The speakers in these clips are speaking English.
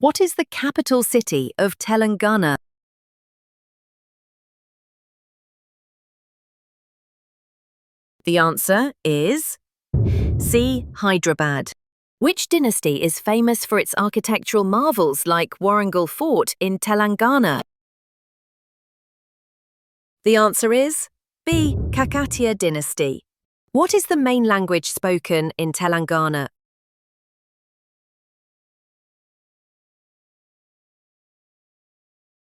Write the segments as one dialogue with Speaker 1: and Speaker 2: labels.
Speaker 1: What is the capital city of Telangana? The answer is C. Hyderabad. Which dynasty is famous for its architectural marvels like Warangal Fort in Telangana? The answer is B. Kakatiya dynasty. What is the main language spoken in Telangana?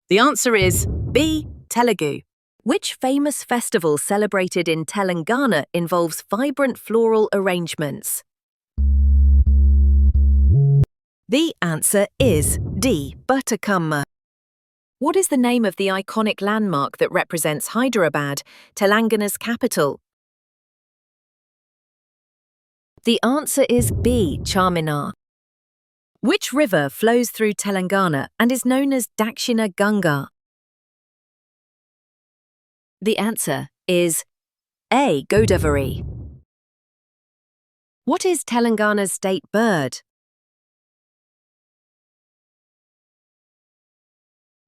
Speaker 1: The answer is B. Telugu. Which famous festival celebrated in Telangana involves vibrant floral arrangements? The answer is D. Batukamma. What is the name of the iconic landmark that represents Hyderabad, Telangana's capital? The answer is B. Charminar. Which river flows through Telangana and is known as Dakshina Ganga? The answer is A. Godavari. What is Telangana's state bird?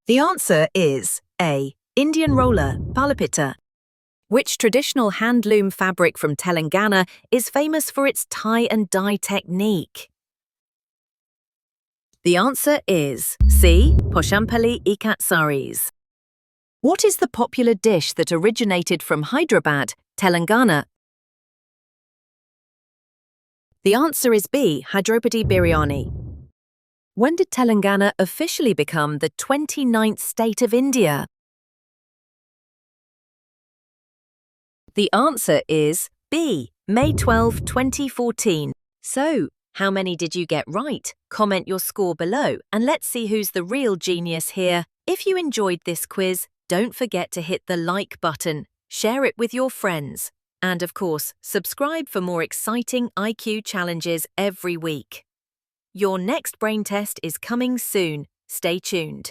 Speaker 1: The answer is A. Indian roller, palapita. Which traditional handloom fabric from Telangana is famous for its tie and dye technique? The answer is C. Poshampalli Ikat saris. What is the popular dish that originated from Hyderabad, Telangana? The answer is B. Hyderabadi biryani. When did Telangana officially become the 29th state of India? The answer is B. May 12, 2014. So, how many did you get right? Comment your score below and let's see who's the real genius here. If you enjoyed this quiz, don't forget to hit the like button, share it with your friends, and of course, subscribe for more exciting IQ challenges every week. Your next brain test is coming soon. Stay tuned.